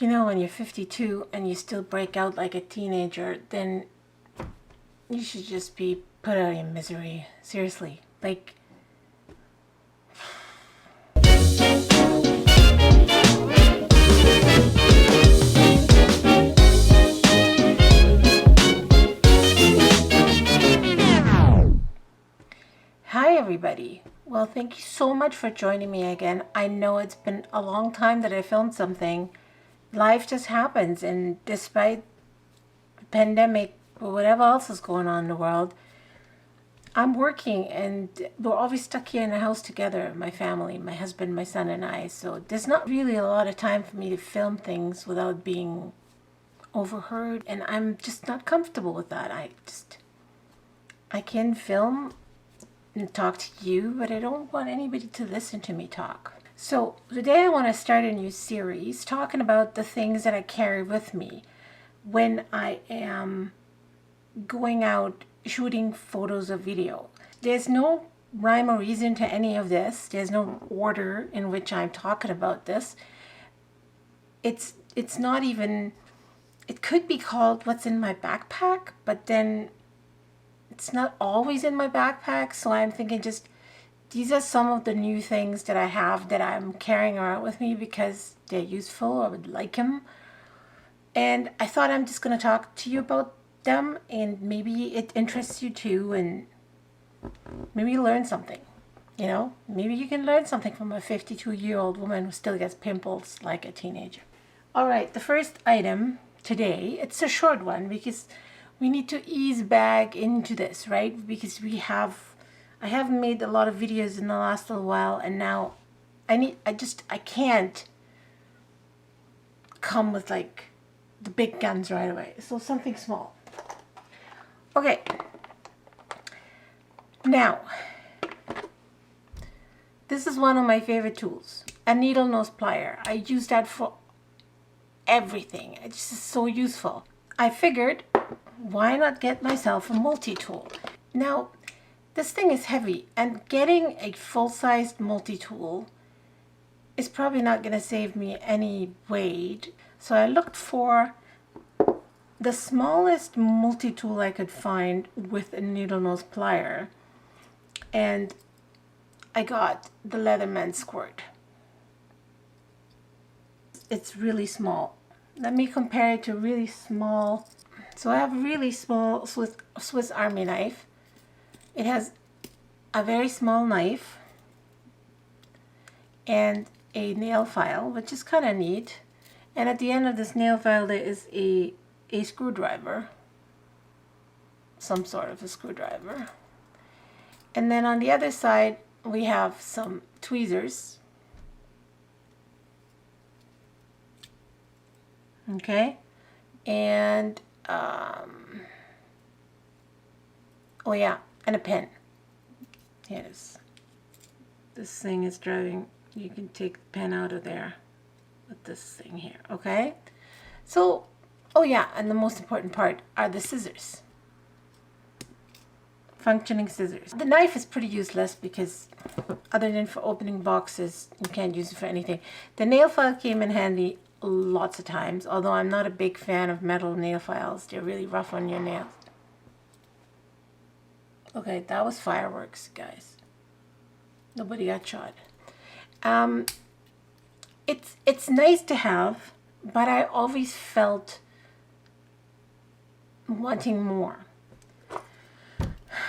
You know, when you're 52 and you still break out like a teenager, then you should just be put out of your misery. Seriously. Like, hi everybody. Well, thank you so much for joining me again. I know it's been a long time that I filmed something. Life just happens, and despite the pandemic or whatever else is going on in the world, I'm working and we're always stuck here in the house together, my family, my husband, my son, and I. So there's not really a lot of time for me to film things without being overheard, and I'm just not comfortable with that. I can film and talk to you, but I don't want anybody to listen to me talk. So today I want to start a new series talking about the things that I carry with me when I am going out shooting photos or video. There's no rhyme or reason to any of this. There's no order in which I'm talking about this. It's not even, it could be called what's in my backpack, but then it's not always in my backpack. So I'm thinking just these are some of the new things that I have that I'm carrying around with me because they're useful or would like them. And I thought I'm just going to talk to you about them, and maybe it interests you too, and maybe you learn something. You know, maybe you can learn something from a 52-year-old woman who still gets pimples like a teenager. All right, the first item today, it's a short one because we need to ease back into this, right? Because I haven't made a lot of videos in the last little while, and now I can't come with like the big guns right away. So something small. Okay. Now, this is one of my favorite tools, a needle nose plier. I use that for everything. It's just so useful. I figured, why not get myself a multi-tool? Now, this thing is heavy, and getting a full-sized multi-tool is probably not going to save me any weight. So I looked for the smallest multi-tool I could find with a needle nose plier, and I got the Leatherman Squirt. It's really small. Let me compare it to really small. So I have a really small Swiss Army knife. It has a very small knife and a nail file, which is kind of neat. And at the end of this nail file there is a screwdriver, some sort of a screwdriver. And then on the other side we have some tweezers. Okay, and oh yeah, and a pen. Here it is. This thing is driving. You can take the pen out of there with this thing here. Okay, so oh yeah, and the most important part are the scissors. Functioning scissors. The knife is pretty useless because other than for opening boxes, you can't use it for anything. The nail file came in handy lots of times, although I'm not a big fan of metal nail files. They're really rough on your nails. Okay, that was fireworks, guys. Nobody got shot. It's nice to have, but I always felt wanting more.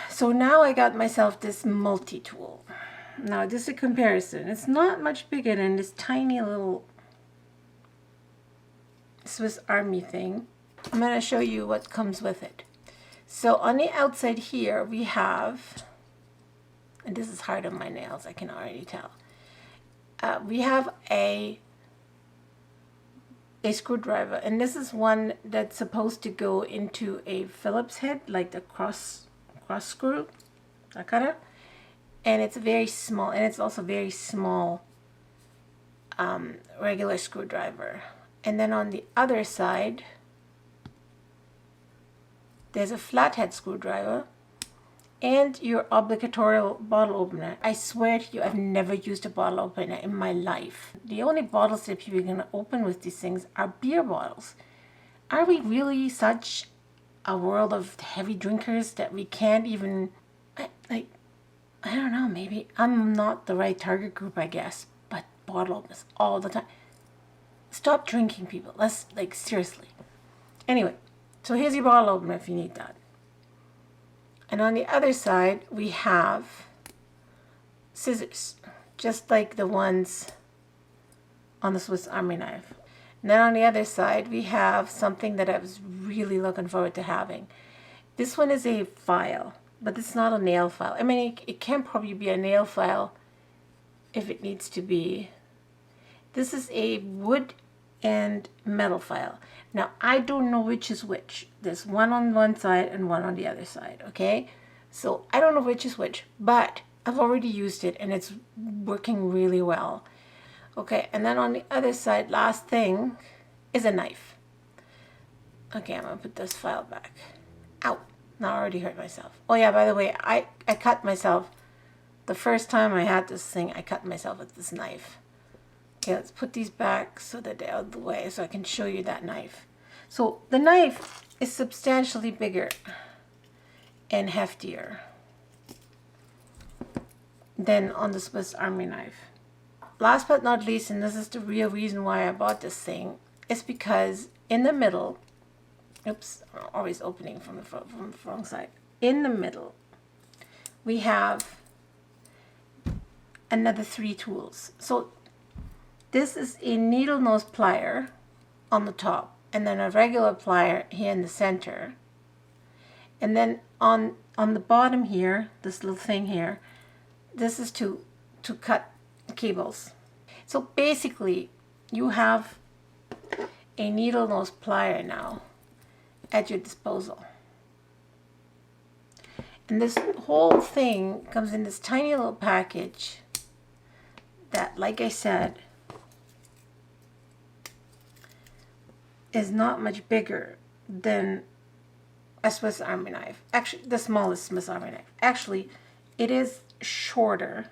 So now I got myself this multi-tool. Now this is a comparison. It's not much bigger than this tiny little Swiss Army thing. I'm going to show you what comes with it. So on the outside here we have, and this is hard on my nails, I can already tell. We have a screwdriver, and this is one that's supposed to go into a Phillips head, like the cross screw, that kind of. And it's very small, and it's also very small regular screwdriver. And then on the other side there's a flathead screwdriver, and your obligatory bottle opener. I swear to you, I've never used a bottle opener in my life. The only bottles that people are going to open with these things are beer bottles. Are we really such a world of heavy drinkers that we can't even, I don't know, maybe I'm not the right target group, I guess, but bottle openers all the time. Stop drinking, people. Let's, like, seriously. Anyway, so here's your bottle opener if you need that. And on the other side, we have scissors, just like the ones on the Swiss Army knife. And then on the other side, we have something that I was really looking forward to having. This one is a file, but it's not a nail file. I mean, it can probably be a nail file if it needs to be. This is a wood and metal file. Now, I don't know which is which. There's one on one side and one on the other side, okay? So I don't know which is which, but I've already used it and it's working really well. Okay, and then on the other side, last thing is a knife. Okay, I'm gonna put this file back. Ow, now I already hurt myself. Oh yeah, by the way, I cut myself. The first time I had this thing, I cut myself with this knife. Okay, let's put these back so that they're out of the way so I can show you that knife. So the knife is substantially bigger and heftier than on the Swiss Army knife. Last but not least, and this is the real reason why I bought this thing, is because in the middle, oops, I'm always opening from the wrong side. In the middle, we have another 3 tools. So this is a needle nose plier on the top, and then a regular plier here in the center. And then on the bottom here, this little thing here, this is to cut cables. So basically, you have a needle nose plier now at your disposal. And this whole thing comes in this tiny little package that, like I said, is not much bigger than a Swiss Army knife. Actually, the smallest Swiss Army knife. Actually, it is shorter,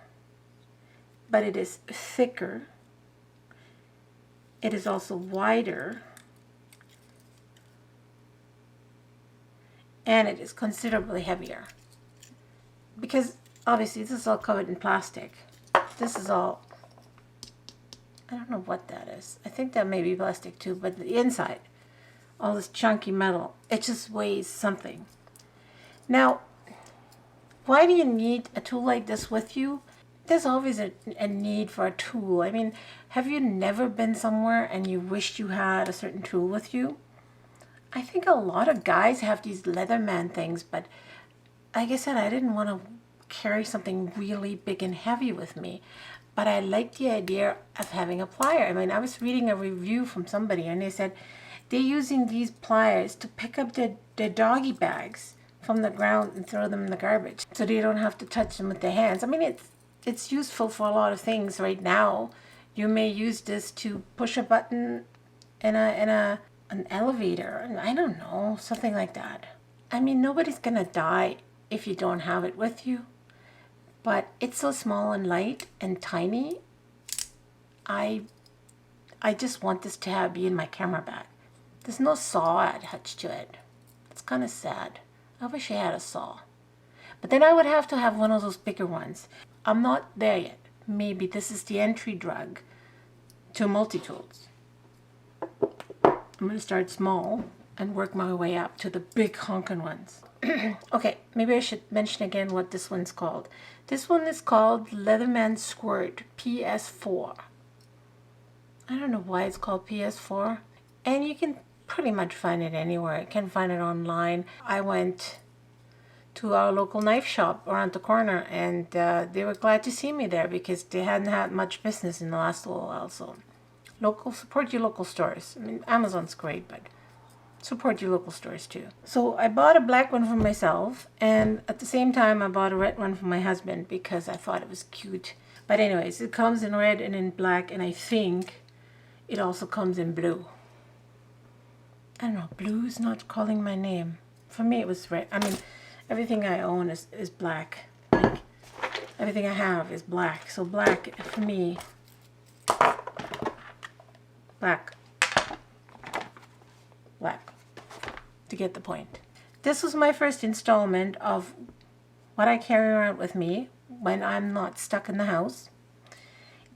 but it is thicker. It is also wider, and it is considerably heavier. Because obviously this is all covered in plastic. This is all, I don't know what that is. I think that may be plastic too, but the inside, all this chunky metal, it just weighs something. Now, why do you need a tool like this with you? There's always a need for a tool. I mean, have you never been somewhere and you wished you had a certain tool with you? I think a lot of guys have these Leatherman things, but like I said, I didn't want to carry something really big and heavy with me. But I like the idea of having a plier. I mean, I was reading a review from somebody and they said they're using these pliers to pick up their doggy bags from the ground and throw them in the garbage so they don't have to touch them with their hands. I mean, it's useful for a lot of things right now. You may use this to push a button in an elevator. I don't know, something like that. I mean, nobody's gonna die if you don't have it with you. But it's so small and light and tiny. I just want this to be in my camera bag. There's no saw attached to it. It's kind of sad. I wish I had a saw. But then I would have to have one of those bigger ones. I'm not there yet. Maybe this is the entry drug to multi-tools. I'm going to start small and work my way up to the big honking ones. Okay, maybe I should mention again what this one's called. This one is called Leatherman Squirt PS4. I don't know why it's called PS4. And you can pretty much find it anywhere. You can find it online. I went to our local knife shop around the corner and they were glad to see me there because they hadn't had much business in the last little while. So support your local stores. I mean, Amazon's great, but support your local stores too. So I bought a black one for myself, and at the same time I bought a red one for my husband because I thought it was cute. But anyways, it comes in red and in black, and I think it also comes in blue. I don't know, blue is not calling my name. For me it was red. I mean, everything I own is black. Like, everything I have is black. So black for me, black, black, to get the point. This was my first installment of what I carry around with me when I'm not stuck in the house.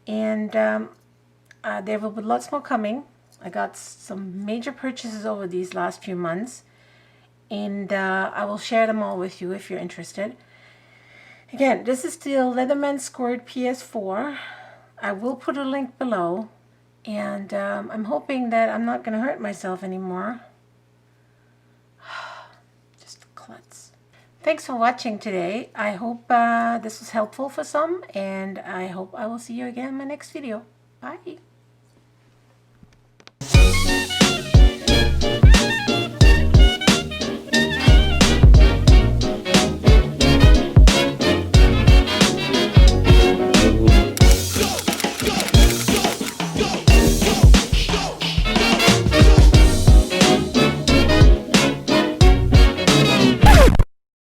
And there will be lots more coming. I got some major purchases over these last few months, and I will share them all with you if you're interested. Again, this is the Leatherman Squirt PS4. I will put a link below, and I'm hoping that I'm not going to hurt myself anymore. Just a klutz. Thanks for watching today. I hope this was helpful for some, and I hope I will see you again in my next video. Bye.